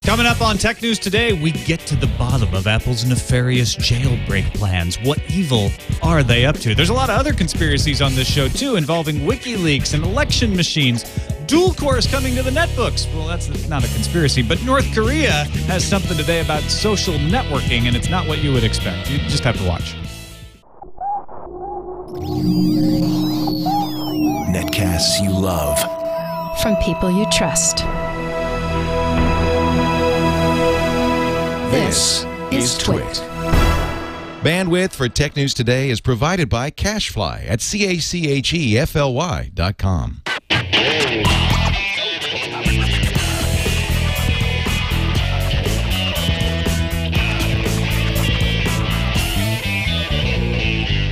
Coming up on Tech News Today, we get to the bottom of Apple's nefarious jailbreak plans. What evil are they up to? There's a lot of other conspiracies on this show, too, involving WikiLeaks and election machines. Dual course coming to the netbooks. Well, that's not a conspiracy, but North Korea has something today about social networking, and it's not what you would expect. You just have to watch. Netcasts you love. From people you trust. This is TWiT. Bandwidth for Tech News Today is provided by Cachefly at CACHEFLY.com.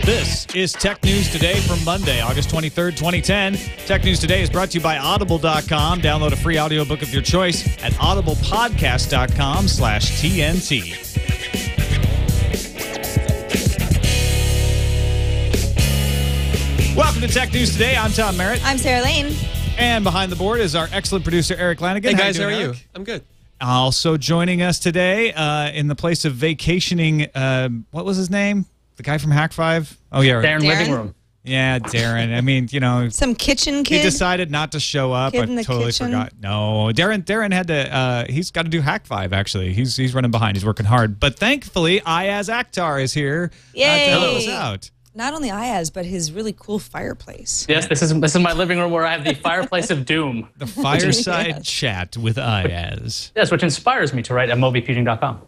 This is Tech News Today for Monday, August 23rd, 2010. Tech News Today is brought to you by Audible.com. Download a free audiobook of your choice at audiblepodcast.com/TNT. Welcome to Tech News Today. I'm Tom Merritt. I'm Sarah Lane. And behind the board is our excellent producer, Erik Lanigan. Hey guys, how are Erik? you? I'm good. Also joining us today in the place of vacationing, what was his name? The guy from Hack 5? Oh, yeah. Darren Living Room. Yeah, Darren. I mean, you know. Some kitchen kid? He decided not to show up. Kid in I the totally kitchen? forgot. No, Darren had to, he's got to do Hack 5, actually. He's running behind. He's working hard. But thankfully, Iyaz Akhtar is here to help us out. Not only Iyaz, but his really cool fireplace. Yes, this is my living room where I have the fireplace of doom. The fireside chat with Iyaz. Yes, which inspires me to write at mobyputing.com.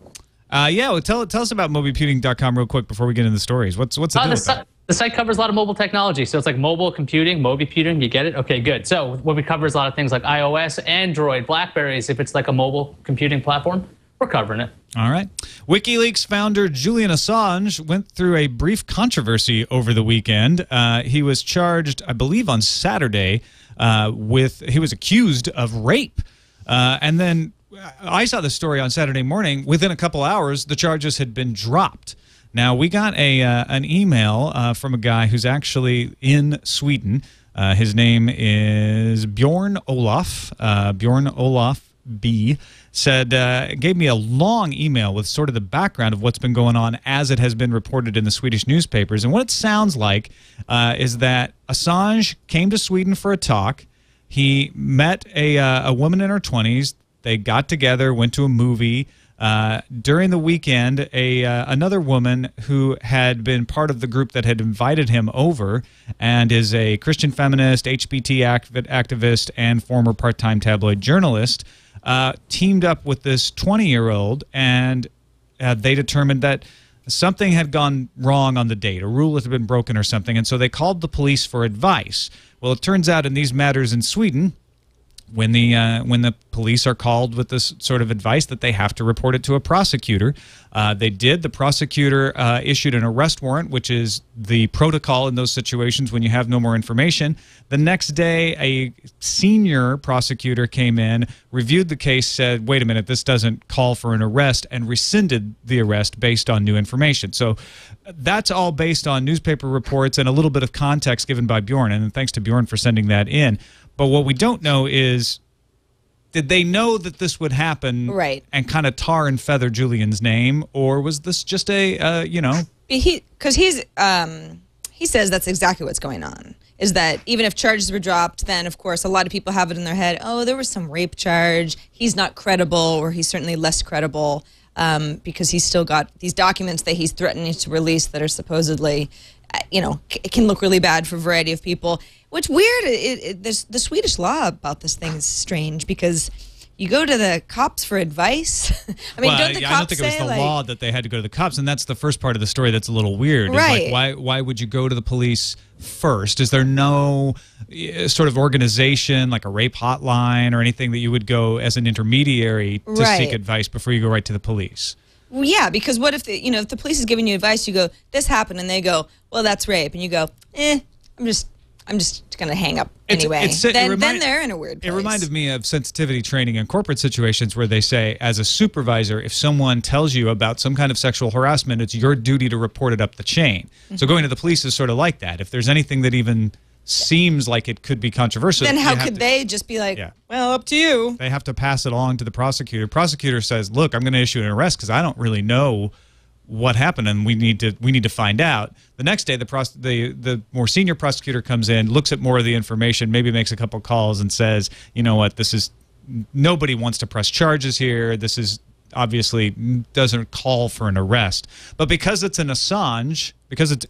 Yeah, well, tell us about mobyputing.com real quick before we get into the stories. What's the deal with that? The site covers a lot of mobile technology. So it's like mobile computing, mobyputing, you get it? Okay, good. So what we cover is a lot of things like iOS, Android, Blackberries. If it's like a mobile computing platform, we're covering it. All right. WikiLeaks founder Julian Assange went through a brief controversy over the weekend. He was charged, I believe, on Saturday he was accused of rape. And then I saw the story on Saturday morning. Within a couple hours, the charges had been dropped. Now, we got an email from a guy who's actually in Sweden. His name is Bjorn Olof. Bjorn Olof B. gave me a long email with sort of the background of what's been going on as it has been reported in the Swedish newspapers. And what it sounds like is that Assange came to Sweden for a talk. He met a woman in her 20s. They got together, went to a movie. During the weekend, another woman who had been part of the group that had invited him over and is a Christian feminist, HBT activist, and former part-time tabloid journalist, teamed up with this 20-year-old, and they determined that something had gone wrong on the date. A rule had been broken or something, and so they called the police for advice. Well, it turns out in these matters in Sweden, when the police are called with this sort of advice, that they have to report it to a prosecutor. They did. The prosecutor issued an arrest warrant, which is the protocol in those situations when you have no more information. The next day, a senior prosecutor came in, reviewed the case, said, wait a minute, this doesn't call for an arrest, and rescinded the arrest based on new information. So that's all based on newspaper reports and a little bit of context given by Bjorn, and thanks to Bjorn for sending that in. But what we don't know is, did they know that this would happen and kind of tar and feather Julian's name, or was this just a, Because he says that's exactly what's going on, is that even if charges were dropped, then, of course, a lot of people have it in their head, oh, there was some rape charge, he's not credible, or he's certainly less credible because he's still got these documents that he's threatening to release that are supposedly, it can look really bad for a variety of people. What's weird, the Swedish law about this thing is strange because you go to the cops for advice. I mean, don't the cops I don't think it was the law that they had to go to the cops, and that's the first part of the story that's a little weird. Right. Like, why would you go to the police first? Is there no sort of organization, like a rape hotline or anything that you would go as an intermediary to seek advice before you go right to the police? Well, yeah, because what if if the police is giving you advice, you go, this happened, and they go, well, that's rape, and you go, I'm just going to hang up anyway. Then they're in a weird place. It reminded me of sensitivity training in corporate situations where they say, as a supervisor, if someone tells you about some kind of sexual harassment, it's your duty to report it up the chain. So going to the police is sort of like that. If there's anything that even seems like it could be controversial. Then how could they just be like, well, up to you? They have to pass it along to the prosecutor. Prosecutor says, look, I'm going to issue an arrest because I don't really know what happened, and we need to find out. The next day, the more senior prosecutor comes in, looks at more of the information, maybe makes a couple calls and says, you know what, nobody wants to press charges here. This is obviously doesn't call for an arrest. But because it's the Assange, because it's the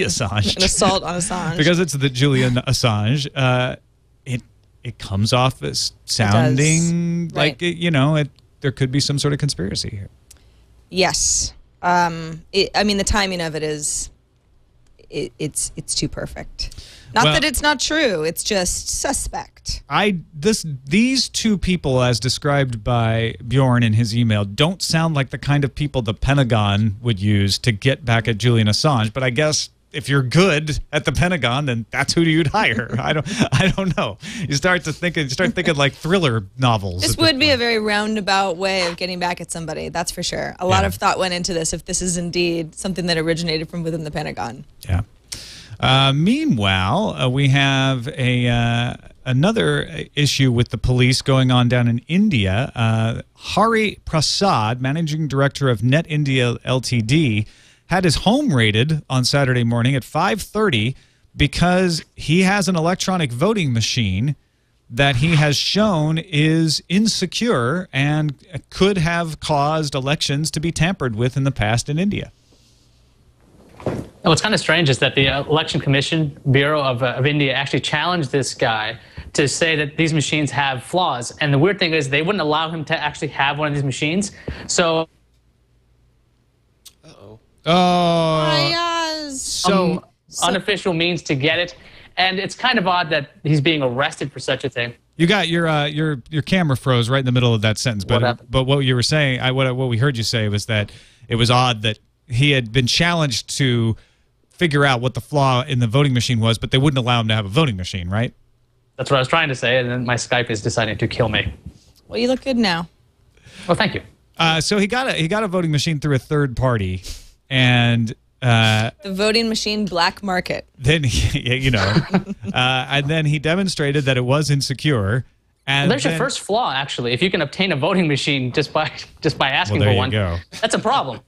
Assange. An assault on Assange. Because it's the Julian Assange, it comes off as sounding like, there could be some sort of conspiracy here. Yes. I mean, the timing of it is, it's too perfect. Not that it's not true. It's just suspect. These two people, as described by Bjorn in his email, don't sound like the kind of people the Pentagon would use to get back at Julian Assange. But I guess if you're good at the Pentagon, then that's who you'd hire. I don't know. You start thinking like thriller novels. This would be a very roundabout way of getting back at somebody. That's for sure. A lot of thought went into this. If this is indeed something that originated from within the Pentagon. Yeah. Meanwhile, we have another issue with the police going on down in India. Hari Prasad, managing director of Net India Ltd., had his home raided on Saturday morning at 5:30 because he has an electronic voting machine that he has shown is insecure and could have caused elections to be tampered with in the past in India. What's kind of strange is that the Election Commission Bureau of India actually challenged this guy to say that these machines have flaws. And the weird thing is they wouldn't allow him to actually have one of these machines. So... So unofficial means to get it, and it's kind of odd that he's being arrested for such a thing. You got your camera froze right in the middle of that sentence, but what you were saying, what we heard you say was that it was odd that he had been challenged to figure out what the flaw in the voting machine was, but they wouldn't allow him to have a voting machine, right? That's what I was trying to say, and then my Skype is deciding to kill me. Well, you look good now. Well, thank you. So he got a voting machine through a third party. And the voting machine black market. Then and then he demonstrated that it was insecure. And there's your first flaw, actually. If you can obtain a voting machine just by asking for one, that's a problem.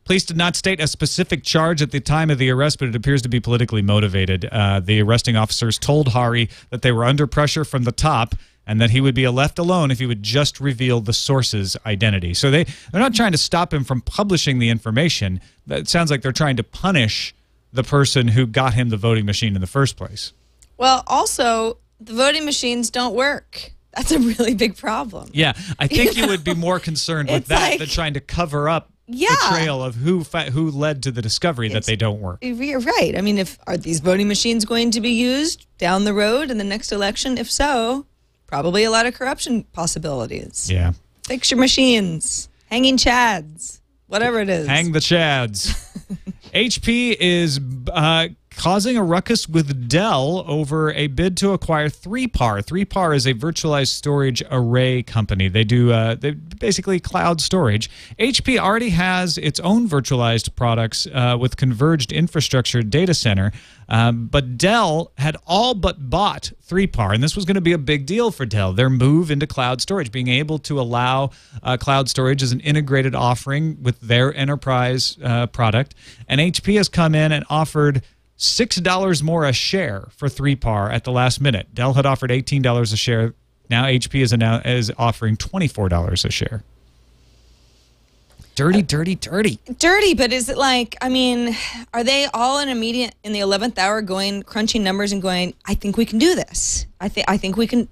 Police did not state a specific charge at the time of the arrest, but it appears to be politically motivated. The arresting officers told Hari that they were under pressure from the top and that he would be left alone if he would just reveal the source's identity. So they're not trying to stop him from publishing the information. It sounds like they're trying to punish the person who got him the voting machine in the first place. Well, also, the voting machines don't work. That's a really big problem. Yeah, I think you would be more concerned with that than trying to cover up the trail of who led to the discovery that they don't work. You're right. I mean, are these voting machines going to be used down the road in the next election? If so, probably a lot of corruption possibilities. Yeah. Fix your machines. Hanging chads. Whatever it is. Hang the chads. HP is causing a ruckus with Dell over a bid to acquire 3PAR. 3PAR is a virtualized storage array company. They do basically cloud storage. HP already has its own virtualized products with converged infrastructure data center, but Dell had all but bought 3PAR, and this was going to be a big deal for Dell, their move into cloud storage, being able to allow cloud storage as an integrated offering with their enterprise product. And HP has come in and offered $6 more a share for 3PAR at the last minute. Dell had offered $18 a share. Now HP is offering $24 a share. Dirty, dirty, dirty. Dirty, but is it like, I mean, are they all in the 11th hour crunching numbers and going, I think we can do this. I think we can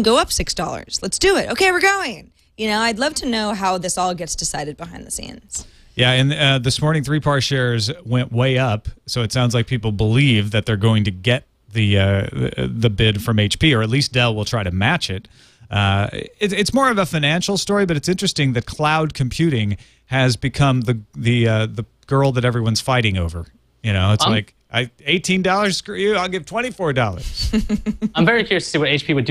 go up $6. Let's do it. Okay, we're going. You know, I'd love to know how this all gets decided behind the scenes. Yeah, and this morning 3PAR shares went way up, so it sounds like people believe that they're going to get the bid from HP, or at least Dell will try to match it. It's more of a financial story, but it's interesting that cloud computing has become the girl that everyone's fighting over. You know, it's like $18, screw you, I'll give $24. I'm very curious to see what HP would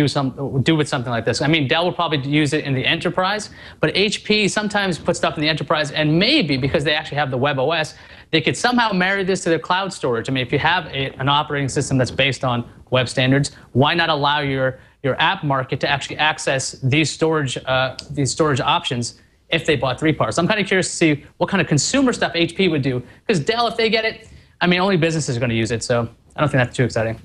do with something like this. I mean, Dell would probably use it in the enterprise, but HP sometimes puts stuff in the enterprise, and maybe because they actually have the web OS, they could somehow marry this to their cloud storage. I mean, if you have an operating system that's based on web standards, why not allow your app market to actually access these storage options if they bought 3 parts? I'm kind of curious to see what kind of consumer stuff HP would do, because Dell, if they get it, I mean, only businesses are going to use it, so I don't think that's too exciting.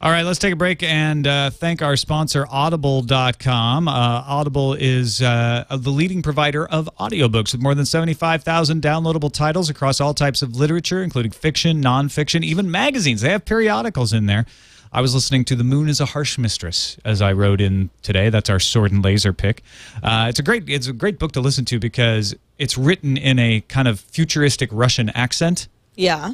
All right, let's take a break and thank our sponsor, Audible.com. Audible is the leading provider of audiobooks with more than 75,000 downloadable titles across all types of literature, including fiction, nonfiction, even magazines. They have periodicals in there. I was listening to The Moon is a Harsh Mistress, as I wrote in today. That's our sword and laser pick. It's a great book to listen to because it's written in a kind of futuristic Russian accent,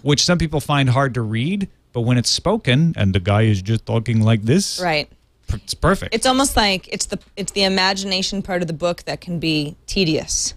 which some people find hard to read. But when it's spoken and the guy is just talking like this, right, it's perfect. It's almost like it's the imagination part of the book that can be tedious.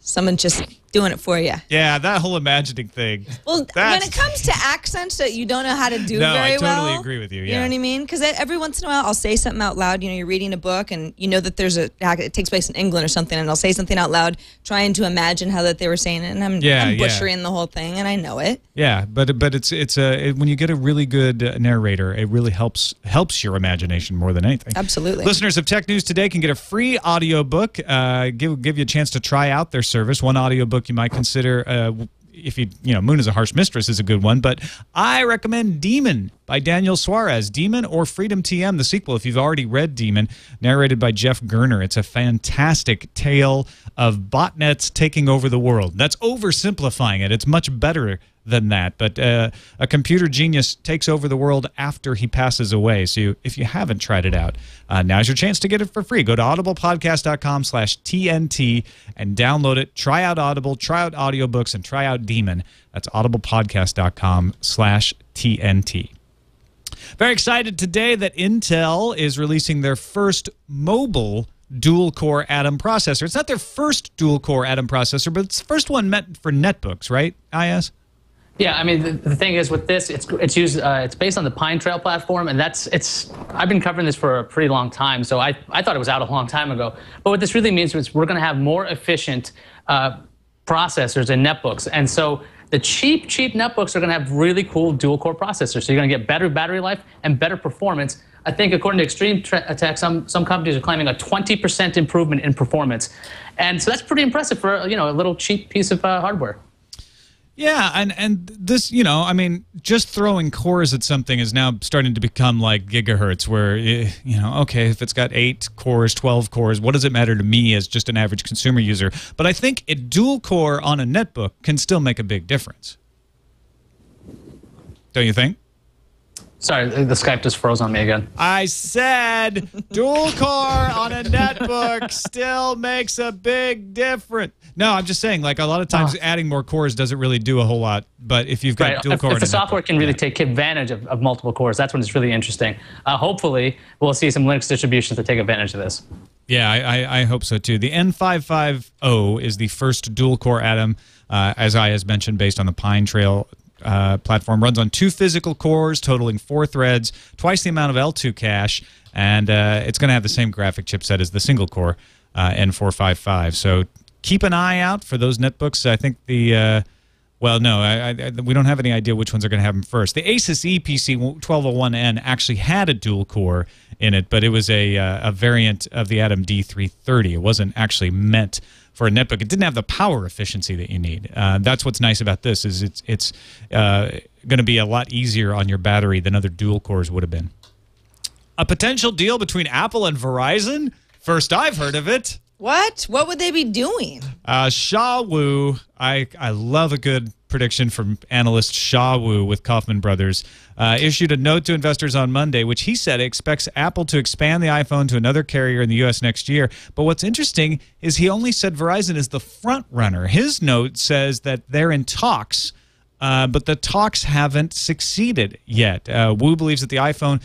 Someone just doing it for you. Yeah, that whole imagining thing. Well, when it comes to accents that you don't know how to do very well. I totally agree with you. Yeah. You know what I mean? Because every once in a while I'll say something out loud. You know, you're reading a book and you know that it takes place in England or something, and I'll say something out loud trying to imagine how that they were saying it, and I'm butchering the whole thing, and I know it. Yeah, but when you get a really good narrator, it really helps your imagination more than anything. Absolutely. Listeners of Tech News Today can get a free audiobook. Give you a chance to try out their service. One audiobook you might consider, if Moon is a Harsh Mistress is a good one, but I recommend Demon by Daniel Suarez. Demon or Freedom TM, the sequel, if you've already read Demon, narrated by Jeff Gerner. It's a fantastic tale of botnets taking over the world. That's oversimplifying it. It's much better than that, but a computer genius takes over the world after he passes away. So if you haven't tried it out, now's your chance to get it for free. Go to audiblepodcast.com/TNT and download it. Try out Audible, try out audiobooks, and try out Demon. That's audiblepodcast.com/TNT. Very excited today that Intel is releasing their first mobile dual-core Atom processor. It's not their first dual-core Atom processor, but it's the first one meant for netbooks, right, Iyaz? Yeah, I mean, the thing is with this, it's based on the Pine Trail platform, and I've been covering this for a pretty long time, so I thought it was out a long time ago. But what this really means is we're going to have more efficient processors in netbooks, and so the cheap netbooks are going to have really cool dual-core processors. So you're going to get better battery life and better performance. I think according to Extreme Tech, some companies are claiming a 20% improvement in performance, and so that's pretty impressive for a little cheap piece of hardware. Yeah, and this, I mean, just throwing cores at something is now starting to become like gigahertz, where, okay, if it's got 8 cores, 12 cores, what does it matter to me as just an average consumer user? But I think a dual core on a netbook can still make a big difference. Don't you think? Sorry, the Skype just froze on me again. I said dual core on a netbook still makes a big difference. No, I'm just saying, like, a lot of times adding more cores doesn't really do a whole lot. But if you've got dual core, if the software can really take advantage of multiple cores, that's when it's really interesting. Hopefully, we'll see some Linux distributions that take advantage of this. Yeah, I hope so too. The N550 is the first dual core Atom, as I has mentioned, based on the Pine Trail platform. Runs on 2 physical cores, totaling 4 threads, twice the amount of L2 cache, and it's going to have the same graphic chipset as the single core N455. So keep an eye out for those netbooks. I think we don't have any idea which ones are going to have them first. The Asus EPC 1201N actually had a dual core in it, but it was a variant of the Atom D330. It wasn't actually meant for a netbook. It didn't have the power efficiency that you need. That's what's nice about this, is it's going to be a lot easier on your battery than other dual cores would have been. A potential deal between Apple and Verizon? First I've heard of it. What? What would they be doing? Xia Wu, I love a good prediction from analyst Xia Wu with Kaufman Brothers, issued a note to investors on Monday, which he said expects Apple to expand the iPhone to another carrier in the U.S. next year. But what's interesting is he only said Verizon is the front runner. His note says that they're in talks, but the talks haven't succeeded yet. Wu believes that the iPhone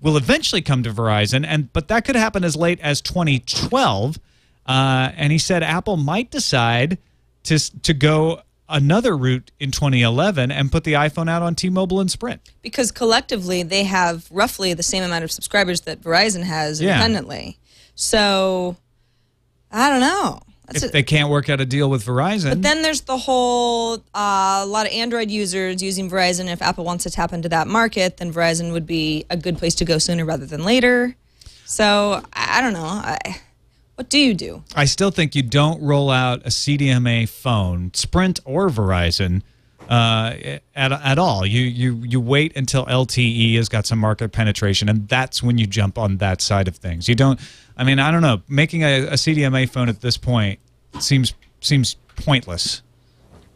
will eventually come to Verizon, but that could happen as late as 2012. And he said Apple might decide to go another route in 2011 and put the iPhone out on T-Mobile and Sprint. Because collectively, they have roughly the same amount of subscribers that Verizon has independently. So, I don't know. If they can't work out a deal with Verizon. But then there's the whole, a lot of Android users using Verizon. If Apple wants to tap into that market, then Verizon would be a good place to go sooner rather than later. So, I don't know. What do you do? I still think you don't roll out a CDMA phone, Sprint or Verizon, at all. You wait until LTE has got some market penetration, and that's when you jump on that side of things. You don't. I mean, I don't know. Making a CDMA phone at this point seems pointless.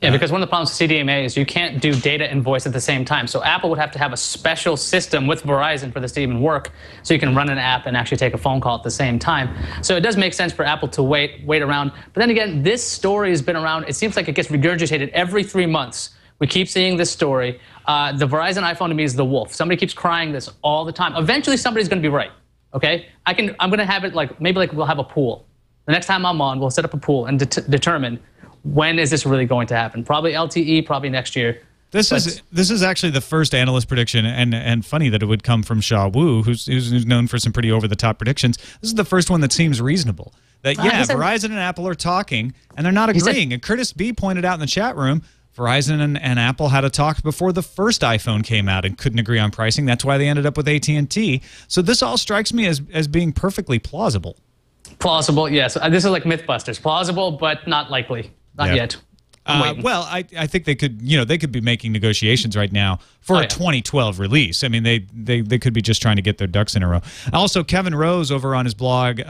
Yeah, because one of the problems with CDMA is you can't do data and voice at the same time. So Apple would have to have a special system with Verizon for this to even work, so you can run an app and actually take a phone call at the same time. So it does make sense for Apple to wait around. But then again, this story has been around. It seems like it gets regurgitated every 3 months. We keep seeing this story. The Verizon iPhone to me is the wolf. Somebody keeps crying this all the time. Eventually, somebody's going to be right. Okay, I'm going to have it maybe we'll have a pool. The next time I'm on, we'll set up a pool and determine when is this really going to happen. Probably LTE, probably next year. This is actually the first analyst prediction, and funny that it would come from Xia Wu, who's known for some pretty over-the-top predictions. This is the first one that seems reasonable. That, Verizon and Apple are talking, and they're not agreeing. And Curtis B. pointed out in the chat room, Verizon and Apple had a talk before the first iPhone came out and couldn't agree on pricing. That's why they ended up with AT&T. So this all strikes me as being perfectly plausible. Plausible, yes. This is like Mythbusters. Plausible, but not likely. Not yet. Well, I think they could, they could be making negotiations right now for a 2012 release. I mean, they could be just trying to get their ducks in a row. Also, Kevin Rose over on his blog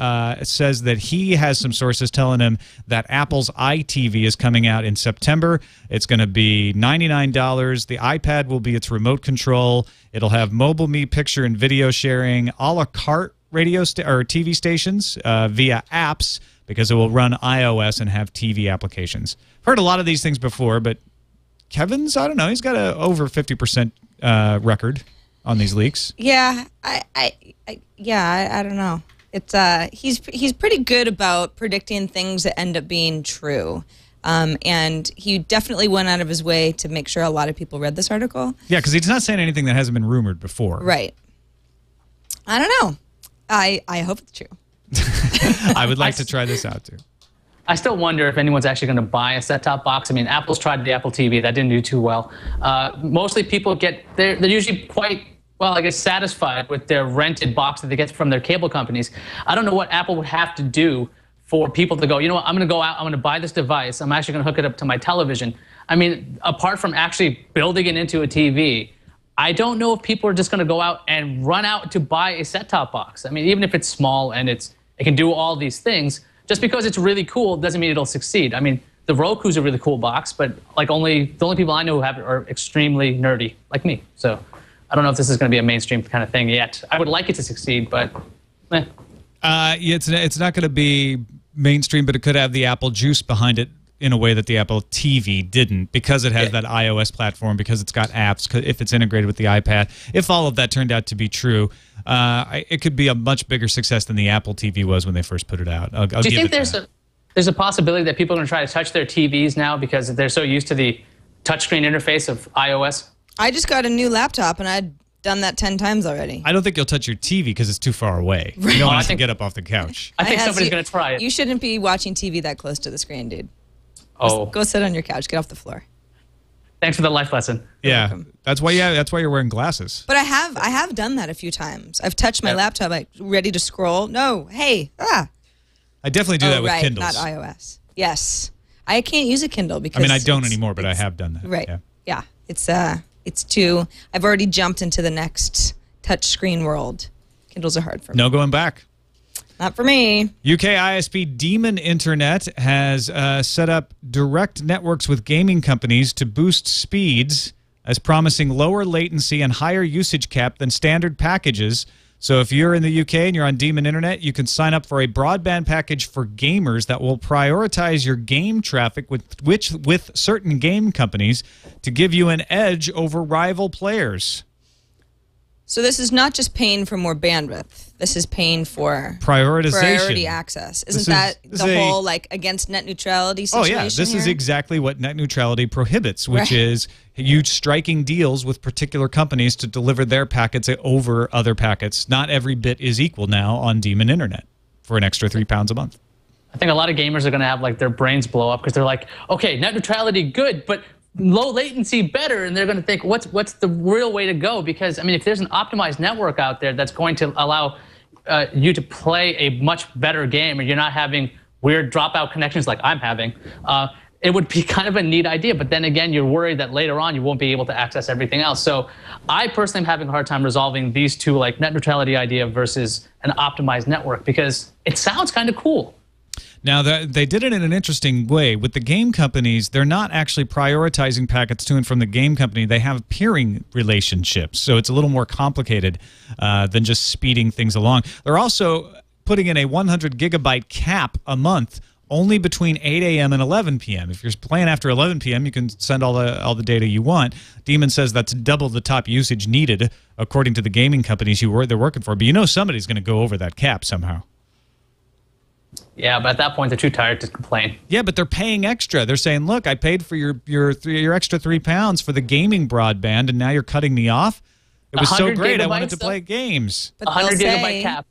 says that he has some sources telling him that Apple's iTV is coming out in September. It's going to be $99. The iPad will be its remote control. It'll have mobile me picture and video sharing, a la carte radio or TV stations via apps, because it will run iOS and have TV applications. Heard a lot of these things before, but Kevin's, I don't know, he's got a over 50% record on these leaks. Yeah, I don't know. It's he's pretty good about predicting things that end up being true. And he definitely went out of his way to make sure a lot of people read this article. Yeah, because he's not saying anything that hasn't been rumored before. Right. I don't know. I hope it's true. I would like to try this out too. I still wonder if anyone's actually going to buy a set-top box. I mean, Apple's tried the Apple TV. That didn't do too well. Mostly people they're usually quite, well, I guess, satisfied with their rented box that they get from their cable companies. I don't know what Apple would have to do for people to go, you know what, I'm going to go out, I'm going to buy this device. I'm actually going to hook it up to my television. I mean, apart from actually building it into a TV, I don't know if people are just going to go out and run out to buy a set-top box. I mean, even if it's small and it can do all these things, just because it's really cool doesn't mean it'll succeed. I mean, the Roku's a really cool box, but the only people I know who have it are extremely nerdy, like me. So I don't know if this is going to be a mainstream kind of thing yet. I would like it to succeed, but eh. It's not going to be mainstream, but it could have the Apple juice behind it in a way that the Apple TV didn't, because it has that iOS platform, because it's got apps, if it's integrated with the iPad. If all of that turned out to be true, it could be a much bigger success than the Apple TV was when they first put it out. Do you think there's a possibility that people are going to try to touch their TVs now because they're so used to the touchscreen interface of iOS? I just got a new laptop, and I'd done that 10 times already. I don't think you'll touch your TV because it's too far away. You don't want to get up off the couch. I think somebody's going to try it. You shouldn't be watching TV that close to the screen, dude. Oh. Go sit on your couch. Get off the floor. Thanks for the life lesson. Yeah, that's why you're wearing glasses. But I have done that a few times. I've touched my laptop, like ready to scroll. No, hey, I definitely do that with right, Kindles. Not iOS. Yes, I can't use a Kindle because I don't anymore, but I have done that. Right. Yeah. It's too. I've already jumped into the next touch screen world. Kindles are hard for me. No going back. Not for me. UK ISP Demon Internet has set up direct networks with gaming companies to boost speeds, as promising lower latency and higher usage cap than standard packages. So if you're in the UK and you're on Demon Internet, you can sign up for a broadband package for gamers that will prioritize your game traffic with certain game companies to give you an edge over rival players. So this is not just paying for more bandwidth. This is paying for prioritization, priority access. Isn't that the whole like against net neutrality situation? Oh yeah, this is exactly what net neutrality prohibits, which is you striking deals with particular companies to deliver their packets over other packets. Not every bit is equal now on Demon Internet for an extra £3 a month. I think a lot of gamers are going to have like their brains blow up because they're like, okay, net neutrality, good, but low latency, better. And they're going to think, what's the real way to go? Because, I mean, if there's an optimized network out there that's going to allow you to play a much better game and you're not having weird dropout connections like I'm having, it would be kind of a neat idea. But then again, you're worried that later on you won't be able to access everything else. So I personally am having a hard time resolving these two, like net neutrality idea versus an optimized network, because it sounds kind of cool. Now, they did it in an interesting way. With the game companies, they're not actually prioritizing packets to and from the game company. They have peering relationships, so it's a little more complicated than just speeding things along. They're also putting in a 100 gigabyte cap a month, only between 8 a.m. and 11 p.m. If you're playing after 11 p.m., you can send all the data you want. Demon says that's double the top usage needed, according to the gaming companies they're working for. But you know somebody's going to go over that cap somehow. Yeah, but at that point, they're too tired to complain. Yeah, but they're paying extra. They're saying, look, I paid for your extra £3 for the gaming broadband, and now you're cutting me off? It was so great, I wanted to play games. But 100 gigabyte cap.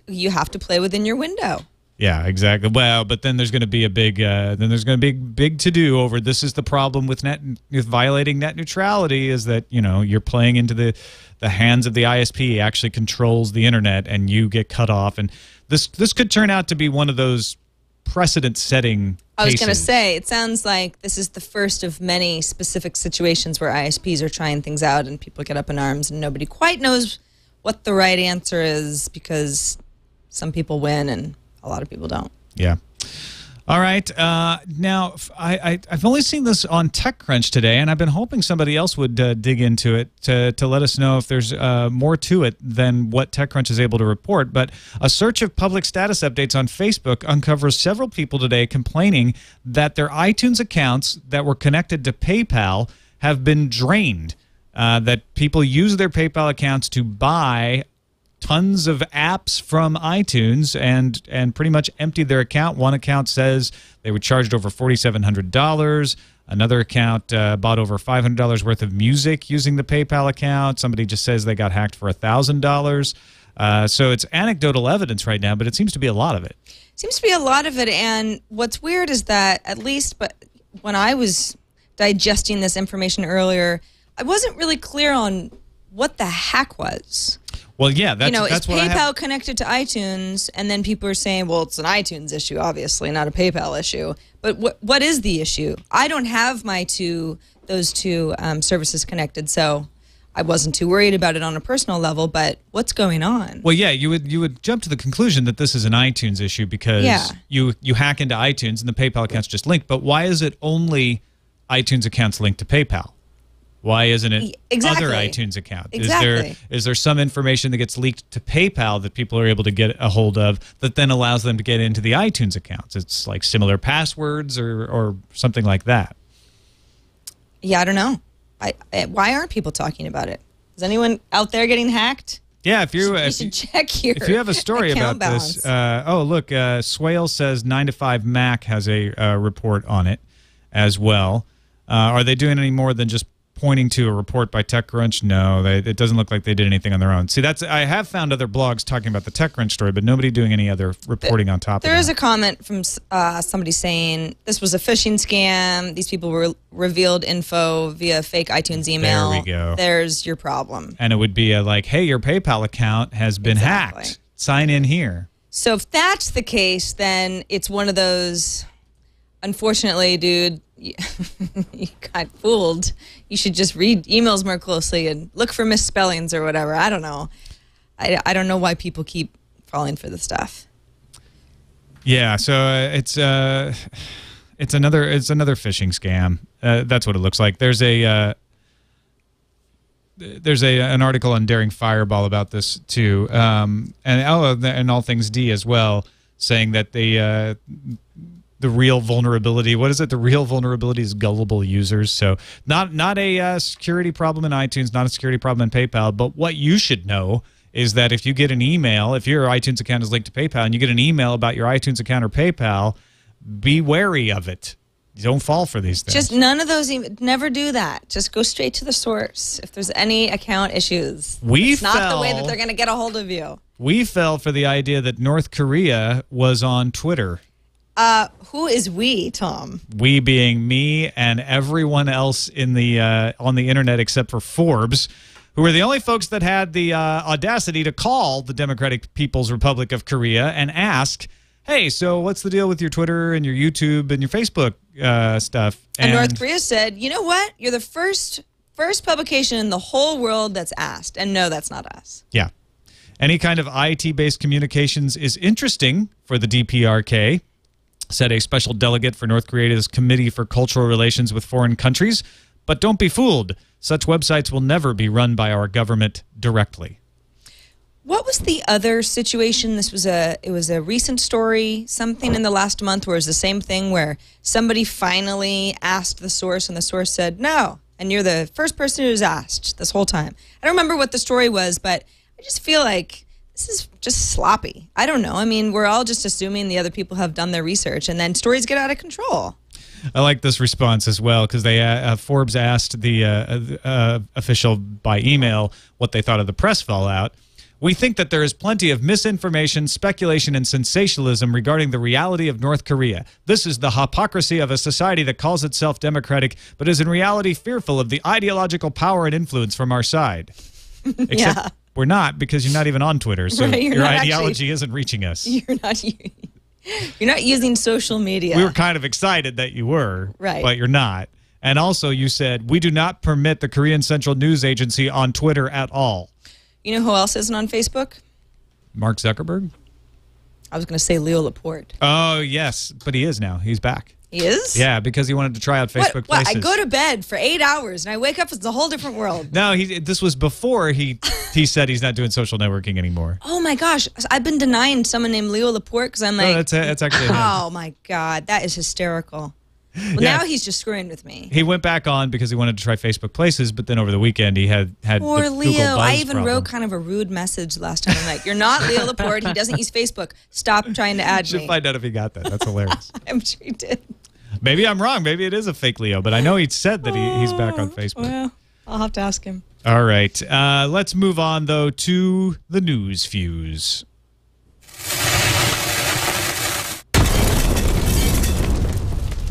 You have to play within your window. Yeah, exactly. Well, but then there's going to be a big big to do over this is the problem with violating net neutrality, is that you're playing into the hands of the ISP actually controls the internet and you get cut off, and this could turn out to be one of those precedent-setting cases. I was going to say, it sounds like this is the first of many specific situations where ISPs are trying things out and people get up in arms and nobody quite knows what the right answer is, because some people win and a lot of people don't. Yeah. All right. Now, I've only seen this on TechCrunch today, and I've been hoping somebody else would dig into it to let us know if there's more to it than what TechCrunch is able to report. But a search of public status updates on Facebook uncovers several people today complaining that their iTunes accounts that were connected to PayPal have been drained, that people use their PayPal accounts to buy tons of apps from iTunes and pretty much emptied their account. One account says they were charged over $4,700. Another account bought over $500 worth of music using the PayPal account. Somebody just says they got hacked for $1,000. So it's anecdotal evidence right now, but it seems to be a lot of it. Seems to be a lot of it, and what's weird is that, at least but when I was digesting this information earlier, I wasn't really clear on what the hack was. Well, yeah, that's is what PayPal connected to iTunes, and then people are saying, well, it's an iTunes issue, obviously, not a PayPal issue. But what is the issue? I don't have those two services connected, so I wasn't too worried about it on a personal level. But what's going on? Well, yeah, you would jump to the conclusion that this is an iTunes issue because you hack into iTunes and the PayPal account's just linked. But why is it only iTunes accounts linked to PayPal? Why isn't it other iTunes accounts? Exactly. Is there some information that gets leaked to PayPal that people are able to get a hold of that then allows them to get into the iTunes accounts? It's like similar passwords or something like that. Yeah, I don't know. Why aren't people talking about it? Is anyone out there getting hacked? Yeah, if you should check your if you have a story about balance. this, oh look, Swale says 9 to 5 Mac has a report on it as well. Are they doing any more than just pointing to a report by TechCrunch? No, it doesn't look like they did anything on their own. See, I have found other blogs talking about the TechCrunch story, but nobody doing any other reporting on top of it. There is a comment from somebody saying this was a phishing scam. These people were revealed info via fake iTunes email. There we go. There's your problem. And it would be like, hey, your PayPal account has been hacked. Sign in here. So if that's the case, then it's one of those, unfortunately, dude, you got fooled. You should just read emails more closely and look for misspellings or whatever. I don't know. I don't know why people keep falling for this stuff. Yeah, so it's another phishing scam. That's what it looks like. There's an article on Daring Fireball about this too, and All Things D as well, saying that the real vulnerability, what is it? The real vulnerability is gullible users. So not a security problem in iTunes, not a security problem in PayPal, but what you should know is that if you get an email, if your iTunes account is linked to PayPal and you get an email about your iTunes account or PayPal, be wary of it. Don't fall for these things. Just none of those, never do that. Just go straight to the source. If there's any account issues, it's not the way that they're going to get a hold of you. We fell for the idea that North Korea was on Twitter. Who is we, Tom? We being me and everyone else in the on the internet except for Forbes, who were the only folks that had the audacity to call the Democratic People's Republic of Korea and ask, hey, so what's the deal with your Twitter and your YouTube and your Facebook stuff? And North Korea said, you know what? You're the first publication in the whole world that's asked. And no, that's not us. Yeah. Any kind of IT-based communications is interesting for the DPRK, said a special delegate for North Korea's Committee for Cultural Relations with Foreign Countries. But don't be fooled. Such websites will never be run by our government directly. What was the other situation? It was a recent story, something in the last month where it was the same thing where somebody finally asked the source and the source said no. And you're the first person who's asked this whole time. I don't remember what the story was, but I just feel like this is just sloppy. I don't know. I mean, we're all just assuming the other people have done their research, and then stories get out of control. I like this response as well because they Forbes asked the official by email what they thought of the press fallout. We think that there is plenty of misinformation, speculation, and sensationalism regarding the reality of North Korea. This is the hypocrisy of a society that calls itself democratic, but is in reality fearful of the ideological power and influence from our side. Except we're not, because you're not even on Twitter, so right, your ideology isn't reaching us. You're not using social media. We were kind of excited that you were, right, but you're not. And also you said, we do not permit the Korean Central News Agency on Twitter at all. You know who else isn't on Facebook? Mark Zuckerberg? I was going to say Leo Laporte. Oh, yes, but he is now. He's back. He is? Yeah, because he wanted to try out Facebook Places. I go to bed for 8 hours, and I wake up, it's a whole different world. No, this was before he said he's not doing social networking anymore. Oh, my gosh. I've been denying someone named Leo Laporte because I'm like... No, that's actually him. Oh, my God. That is hysterical. Well, yeah. Now he's just screwing with me. He went back on because he wanted to try Facebook Places, but then over the weekend he had Poor the Leo. Google Buzz I even problem. wrote kind of a rude message last time. I'm like, you're not Leo Laporte. He doesn't use Facebook. Stop trying to add me. Should find out if he got that. That's hilarious. I'm sure he did. Maybe I'm wrong. Maybe it is a fake Leo, but I know he said that he's back on Facebook. Well, I'll have to ask him. All right. Let's move on, though, to the news fuse.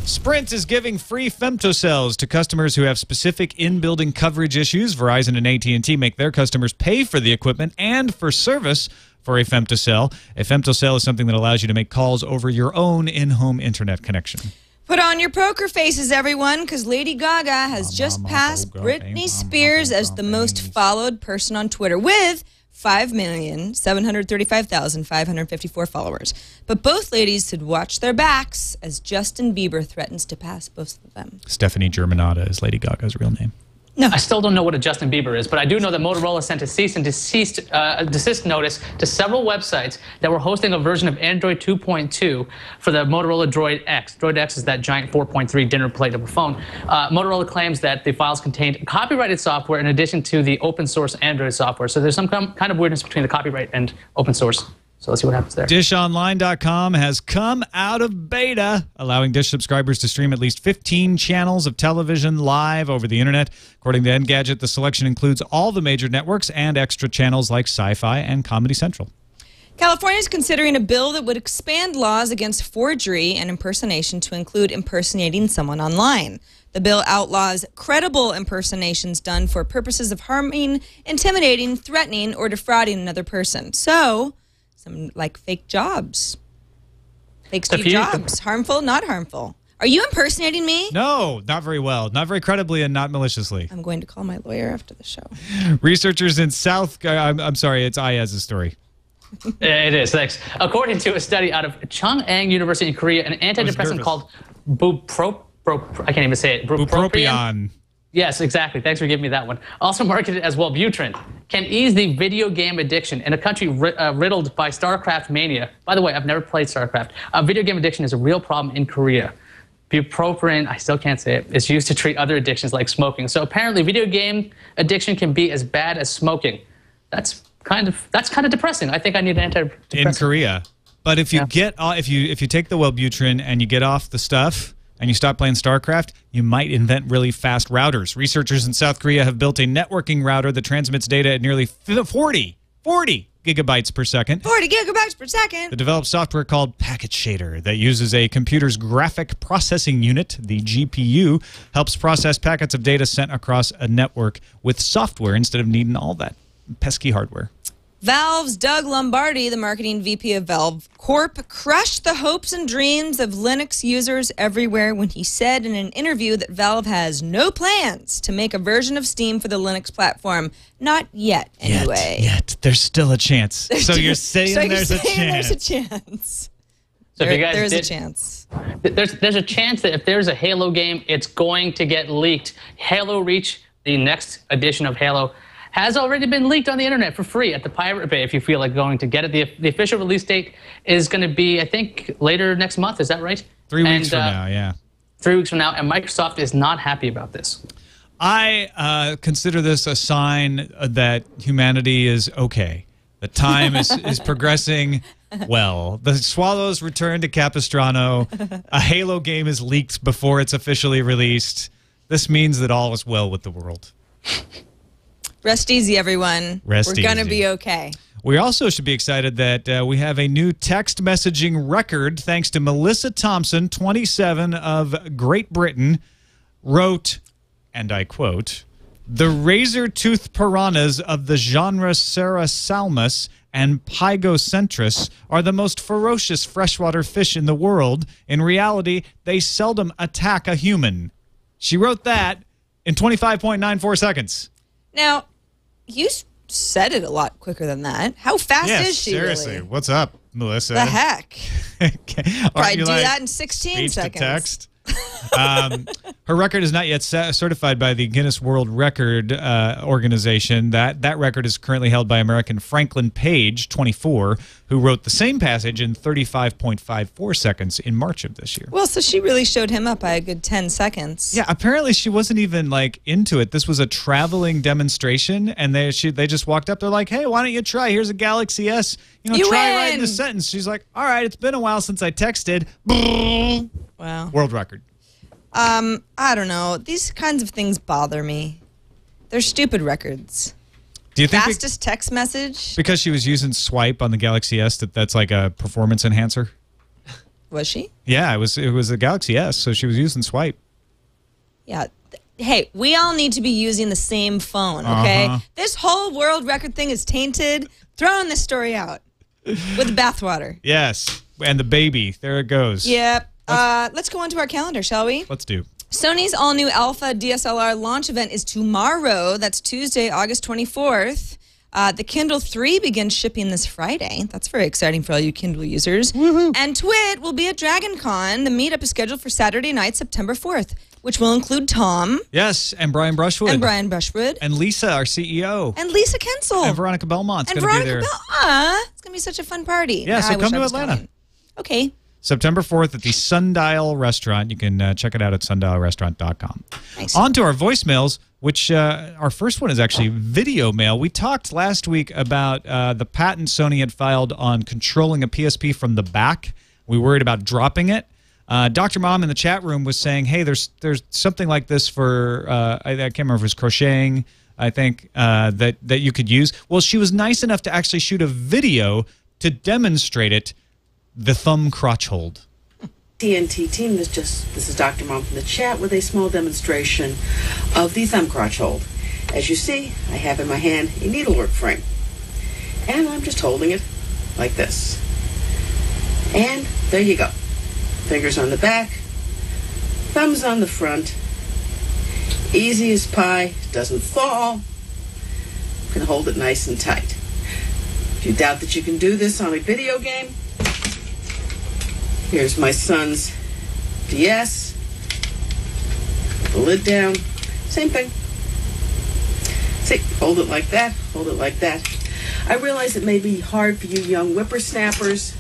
Sprint is giving free femtocells to customers who have specific in-building coverage issues. Verizon and AT&T make their customers pay for the equipment and for service for a femtocell. A femtocell is something that allows you to make calls over your own in-home internet connection. Put on your poker faces, everyone, because Lady Gaga has just passed Britney Spears as the most followed person on Twitter with 5,735,554 followers. But both ladies should watch their backs as Justin Bieber threatens to pass both of them. Stephanie Germanotta is Lady Gaga's real name. No. I still don't know what a Justin Bieber is, but I do know that Motorola sent a cease and desist notice to several websites that were hosting a version of Android 2.2 for the Motorola Droid X. Droid X is that giant 4.3 dinner plate of a phone. Motorola claims that the files contained copyrighted software in addition to the open source Android software. So there's some kind of weirdness between the copyright and open source. So let's see what happens there. DishOnline.com has come out of beta, allowing Dish subscribers to stream at least 15 channels of television live over the internet. According to Engadget, the selection includes all the major networks and extra channels like Sci-Fi and Comedy Central. California is considering a bill that would expand laws against forgery and impersonation to include impersonating someone online. The bill outlaws credible impersonations done for purposes of harming, intimidating, threatening, or defrauding another person. So... some like fake jobs. Fake Steve Jobs. Harmful, not harmful. Are you impersonating me? No, not very well. Not very credibly and not maliciously. I'm going to call my lawyer after the show. Researchers in I'm sorry, it's Iyaz's story. It is, thanks. According to a study out of Chungang University in Korea, an antidepressant called I can't even say it. Bupropion. Yes, exactly. Thanks for giving me that one. Also marketed as Wellbutrin, can ease the video game addiction in a country riddled by StarCraft mania. By the way, I've never played StarCraft. Video game addiction is a real problem in Korea. Bupropion, I still can't say it, is used to treat other addictions like smoking. So apparently video game addiction can be as bad as smoking. That's kind of depressing. I think I need an antidepressant. In Korea. But if you get if you take the Wellbutrin and you get off the stuff and you stop playing StarCraft, you might invent really fast routers. Researchers in South Korea have built a networking router that transmits data at nearly 40 gigabytes per second. 40 gigabytes per second. It developed software called Packet Shader that uses a computer's graphic processing unit, the GPU, helps process packets of data sent across a network with software instead of needing all that pesky hardware. Valve's Doug Lombardi, the marketing VP of Valve Corp, crushed the hopes and dreams of Linux users everywhere when he said in an interview that Valve has no plans to make a version of Steam for the Linux platform. Not yet, anyway. Yet. There's still a chance. So you're saying there's a chance. There's a chance. So if you guys there's a chance. There's a chance that if there's a Halo game, it's going to get leaked. Halo Reach, the next edition of Halo, has already been leaked on the internet for free at the Pirate Bay if you feel like going to get it. The official release date is going to be, I think, later next month. Is that right? 3 weeks from now, yeah. 3 weeks from now, and Microsoft is not happy about this. I consider this a sign that humanity is okay. The time is progressing well. The Swallows return to Capistrano. A Halo game is leaked before it's officially released. This means that all is well with the world. Rest easy, everyone. We're going to be okay. We also should be excited that we have a new text messaging record thanks to Melissa Thompson, 27, of Great Britain, wrote, and I quote, "The razor-toothed piranhas of the genre Serrasalmus and Pygocentris are the most ferocious freshwater fish in the world. In reality, they seldom attack a human." She wrote that in 25.94 seconds. Now, you said it a lot quicker than that. How fast is she, seriously. really? What's up, Melissa? The heck? Probably do like that in 16 seconds. To text? Her record is not yet certified by the Guinness World Record organization. That record is currently held by American Franklin Page, 24, who wrote the same passage in 35.54 seconds in March of this year. Well, so she really showed him up by a good 10 seconds. Yeah, apparently she wasn't even like into it. This was a traveling demonstration, and they just walked up. They're like, "Hey, why don't you try? Here's a Galaxy S. You try writing a sentence." She's like, "All right, it's been a while since I texted." Wow. World record. I don't know. These kinds of things bother me. They're stupid records. Do you think fastest text message? Because she was using Swipe on the Galaxy S, that's like a performance enhancer? Was she? Yeah, it was a Galaxy S, so she was using Swipe. Yeah. Hey, we all need to be using the same phone, okay? This whole world record thing is tainted. Throwing this story out with the bathwater. Yes, and the baby. There it goes. Yep. Let's go on to our calendar, shall we? Let's do. Sony's all-new Alpha DSLR launch event is tomorrow. That's Tuesday, August 24th. The Kindle 3 begins shipping this Friday. That's very exciting for all you Kindle users. Woohoo. And TWiT will be at DragonCon. The meetup is scheduled for Saturday night, September 4th, which will include Tom. Yes, and Brian Brushwood. And Lisa, our CEO. And Lisa Kensel. And Veronica Belmont's going to be there. It's going to be such a fun party. Yeah, so come to Atlanta. Coming. Okay. September 4th at the Sundial Restaurant. You can check it out at sundialrestaurant.com. Nice. On to our voicemails, which our first one is actually video mail. We talked last week about the patent Sony had filed on controlling a PSP from the back. We worried about dropping it. Dr. Mom in the chat room was saying, hey, there's something like this for, I can't remember if it was crocheting, I think, that you could use. Well, she was nice enough to actually shoot a video to demonstrate it. The thumb crotch hold. TNT team, this is Dr. Mom from the chat with a small demonstration of the thumb crotch hold. As you see, I have in my hand a needlework frame. And I'm just holding it like this. And there you go. Fingers on the back, thumbs on the front. Easy as pie, doesn't fall. You can hold it nice and tight. If you doubt that you can do this on a video game, here's my son's DS. Put the lid down. Same thing. See, hold it like that, hold it like that. I realize it may be hard for you young whippersnappers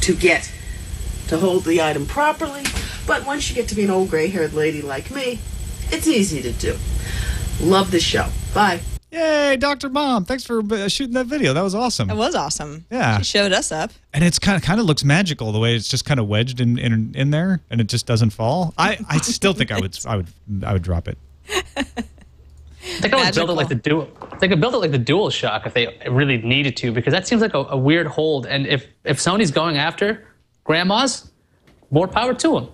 to hold the item properly, but once you get to be an old gray-haired lady like me, it's easy to do. Love the show. Bye. Yay, Dr. Mom. Thanks for shooting that video. That was awesome. That was awesome. Yeah. She showed us up. And it's kind of looks magical the way it's just kind of wedged in there and it just doesn't fall. I still think I would drop it. They could build it like the dual. They could build it like the Dual Shock if they really needed to, because that seems like a weird hold. And if Sony's going after grandmas, more power to them.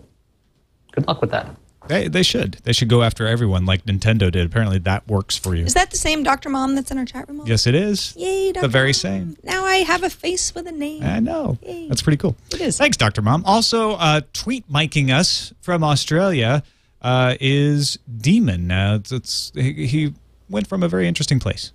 Good luck with that. They should. They should go after everyone like Nintendo did. Apparently that works for you. Is that the same Dr. Mom that's in our chat room? Yes, it is. Yay, Dr. The very Mom. same. Now I have a face with a name. I know. Yay. That's pretty cool. It is. Thanks, Dr. Mom. Also, tweet miking us from Australia is Demon. He went from a very interesting place.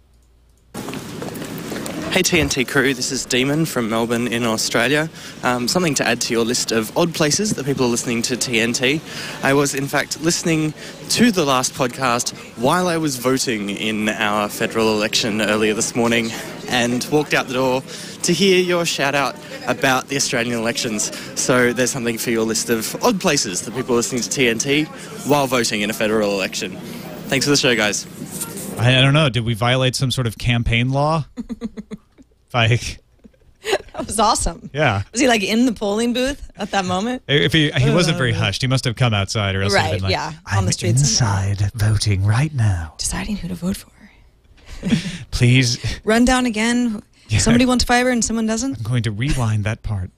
Hey TNT crew, this is Demon from Melbourne in Australia. Something to add to your list of odd places that people are listening to TNT. I was in fact listening to the last podcast while I was voting in our federal election earlier this morning, and walked out the door to hear your shout out about the Australian elections. So there's something for your list of odd places that people are listening to TNT while voting in a federal election. Thanks for the show, guys. I don't know. Did we violate some sort of campaign law? Like, That was awesome. Yeah. Was he like in the polling booth at that moment? If he wasn't very hushed, he must have come outside, or else he'd been like, yeah, I'm on the streets inside voting right now. Deciding who to vote for. Please. Run down again. Yeah. Somebody wants fiber and someone doesn't? I'm going to rewind that part.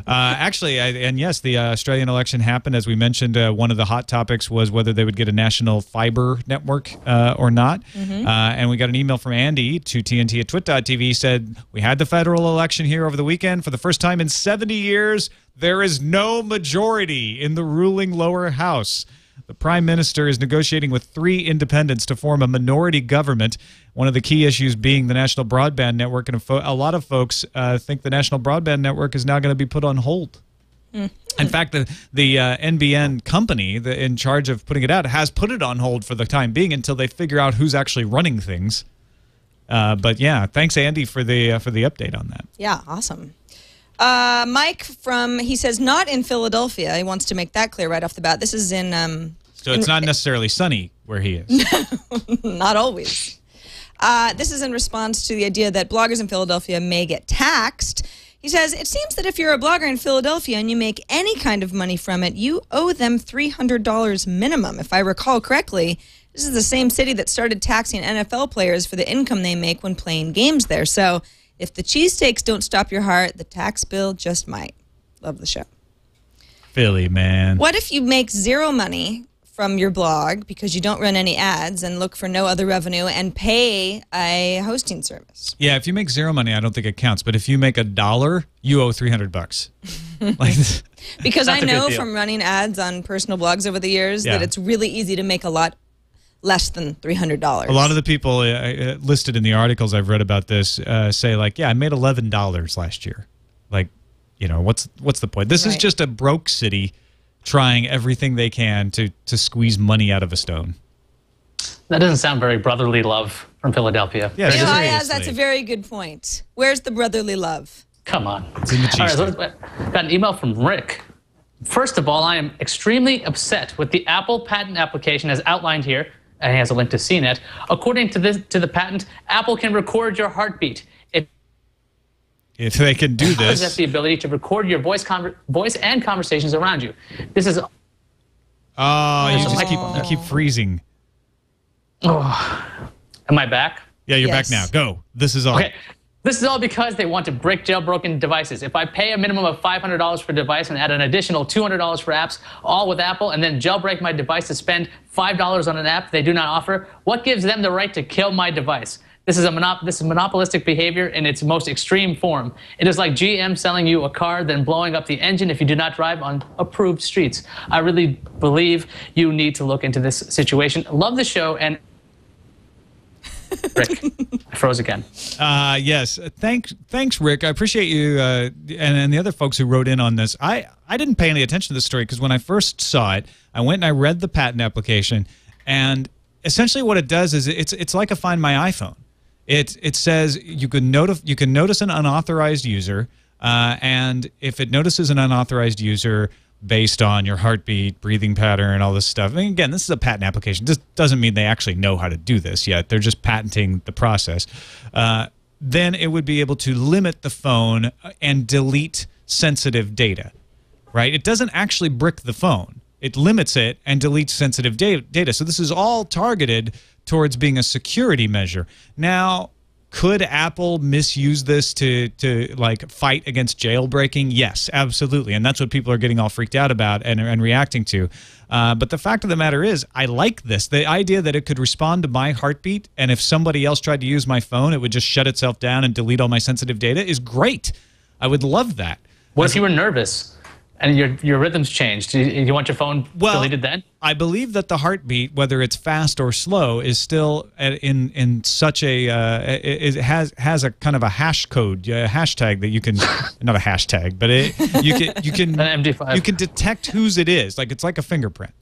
Actually, and yes, the Australian election happened. As we mentioned, one of the hot topics was whether they would get a national fiber network or not. And we got an email from Andy to TNT at twit.tv, said, we had the federal election here over the weekend. For the first time in 70 years, there is no majority in the ruling lower house. The Prime Minister is negotiating with 3 independents to form a minority government. One of the key issues being the National Broadband Network, and a lot of folks think the National Broadband Network is now going to be put on hold. In fact, the NBN company in charge of putting it out has put it on hold for the time being until they figure out who's actually running things. But yeah, thanks, Andy, for the update on that. Yeah, awesome. Mike he says not in Philadelphia. He wants to make that clear right off the bat. This is in... So it's not necessarily sunny where he is. Not always. This is in response to the idea that bloggers in Philadelphia may get taxed. He says, it seems that if you're a blogger in Philadelphia and you make any kind of money from it, you owe them $300 minimum. If I recall correctly, this is the same city that started taxing NFL players for the income they make when playing games there. So if the cheesesteaks don't stop your heart, the tax bill just might. Love the show. Philly, man. What if you make zero money from your blog because you don't run any ads and look for no other revenue and pay a hosting service? Yeah, if you make zero money, I don't think it counts. But if you make $1, you owe $300. Because I That's a know good deal. from running ads on personal blogs over the years Yeah. that it's really easy to make a lot less than $300. A lot of the people listed in the articles I've read about this say, like, yeah, I made $11 last year. Like, you know, what's the point? This is Right. just a broke city trying everything they can to squeeze money out of a stone. That doesn't sound very brotherly love from Philadelphia. Yeah, You know, Iyaz, seriously. that's a very good point. Where's the brotherly love? Come on. It's in the All right, cheese. so got an email from Rick. First of all, I am extremely upset with the Apple patent application as outlined here. And he has a link to CNET. According to the patent, Apple can record your heartbeat. If they can do It has this. the ability to record your voice and conversations around you. This is Oh, you There's just some keep freezing. Am I back? Yeah, you're Yes. back now. Go. This is all. Okay. This is all because they want to break jailbroken devices. If I pay a minimum of $500 for a device and add an additional $200 for apps, all with Apple, and then jailbreak my device to spend $5 on an app they do not offer, what gives them the right to kill my device? This is monopolistic behavior in its most extreme form. It is like GM selling you a car, then blowing up the engine if you do not drive on approved streets. I really believe you need to look into this situation. Love the show, and Rick, I froze again. Yes. Thanks, Rick. I appreciate you and the other folks who wrote in on this. I didn't pay any attention to the story because when I first saw it, I went and I read the patent application, and essentially what it does is it's like a Find My iPhone. It says you can notice an unauthorized user, and if it notices an unauthorized user based on your heartbeat, breathing pattern, and all this stuff. I mean, again, this is a patent application. This doesn't mean they actually know how to do this yet. They're just patenting the process. Then it would be able to limit the phone and delete sensitive data, right? It doesn't actually brick the phone. it limits it and deletes sensitive data. So this is all targeted towards being a security measure. Now, could Apple misuse this to like fight against jailbreaking? Yes, absolutely. And that's what people are getting all freaked out about and reacting to. But the fact of the matter is, I like this. The idea that it could respond to my heartbeat, and if somebody else tried to use my phone, it would just shut itself down and delete all my sensitive data is great. I would love that. What if you were nervous and your rhythms changed? Do you want your phone deleted then? I believe that the heartbeat, whether it's fast or slow, is still in such a it has a kind of a hash code, a hashtag that you can not a hashtag, but you can an MD5. You can detect whose it is. Like it's like a fingerprint.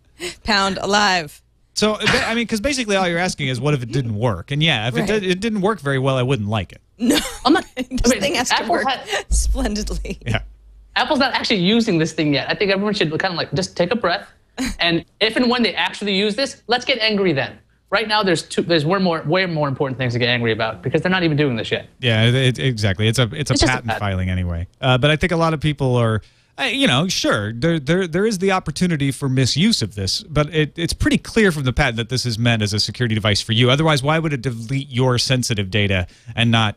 Pound alive. So I mean, because basically all you're asking is, what if it didn't work? And yeah, if it didn't work very well, I wouldn't like it. No, I'm not. this thing has to work splendidly. Yeah. Apple's not actually using this thing yet. I think everyone should kind of like just take a breath. And if and when they actually use this, let's get angry then. Right now, there's way more important things to get angry about because they're not even doing this yet. Yeah, exactly. It's a patent filing anyway. But I think a lot of people are, you know, sure, there is the opportunity for misuse of this, but it's pretty clear from the patent that this is meant as a security device for you. Otherwise, why would it delete your sensitive data and not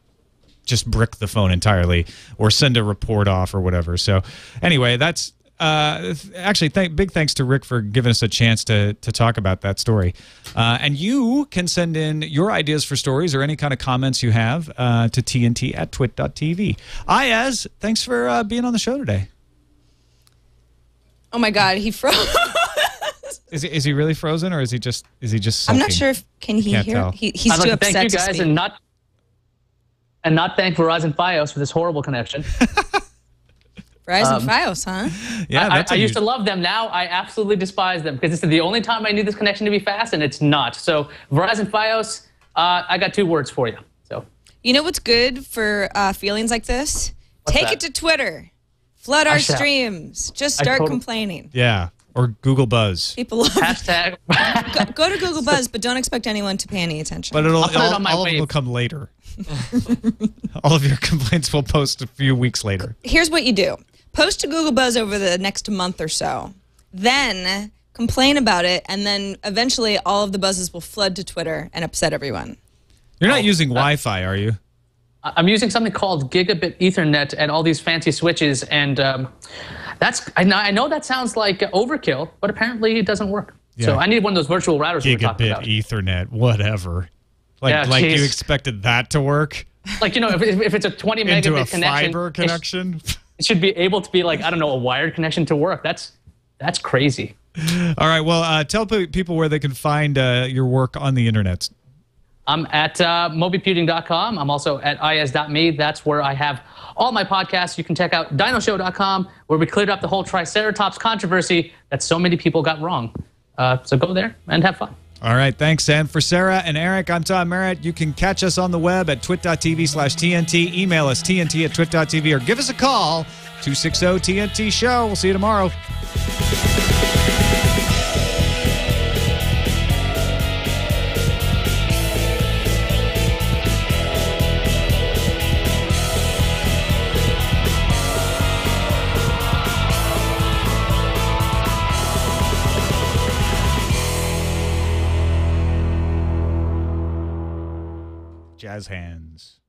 just brick the phone entirely or send a report off or whatever? So anyway, that's actually big thanks to Rick for giving us a chance to talk about that story. And you can send in your ideas for stories or any kind of comments you have to TNT@twit.tv. Iyaz, thanks for being on the show today. Oh my God, he froze. Is he really frozen, or is he just sulking? I'm not sure if can he Can't hear. tell. He's I'd too like to upset thank you to guys speak. and not thank Verizon Fios for this horrible connection. Verizon Fios, huh? Yeah, I used to love them. Now I absolutely despise them because this is the only time I need this connection to be fast, and it's not. So Verizon Fios, I got 2 words for you. So You know what's good for feelings like this? What's Take that? it to Twitter. Flood our shall. streams. Just start complaining. Yeah, or Google Buzz. People love it. hashtag. Go to Google Buzz, but don't expect anyone to pay any attention. But I'll put it on my all of them wave. will come later. All of your complaints will post a few weeks later. Here's what you do. Post to Google Buzz over the next month or so. Then complain about it, and then eventually all of the buzzes will flood to Twitter and upset everyone. You're not using Wi-Fi, are you? I'm using something called Gigabit Ethernet and all these fancy switches, and I know that sounds like overkill, but apparently it doesn't work. Yeah. So I need one of those virtual routers we were talking Gigabit about. Ethernet, whatever. Like geez. you expected that to work? Like, you know, if it's a 20 Into megabit a connection, fiber connection? it should be able to be like, I don't know, a wired connection to work. That's crazy. All right, well, tell people where they can find your work on the internet. I'm at mobyputing.com. I'm also at iyaz.me. That's where I have all my podcasts. You can check out dinoshow.com, where we cleared up the whole Triceratops controversy that so many people got wrong. So go there and have fun. All right, thanks. And for Sarah and Eric, I'm Tom Merritt. You can catch us on the web at twit.tv/TNT. Email us TNT@twit.tv or give us a call, 260-TNT-SHOW. We'll see you tomorrow. Jazz hands.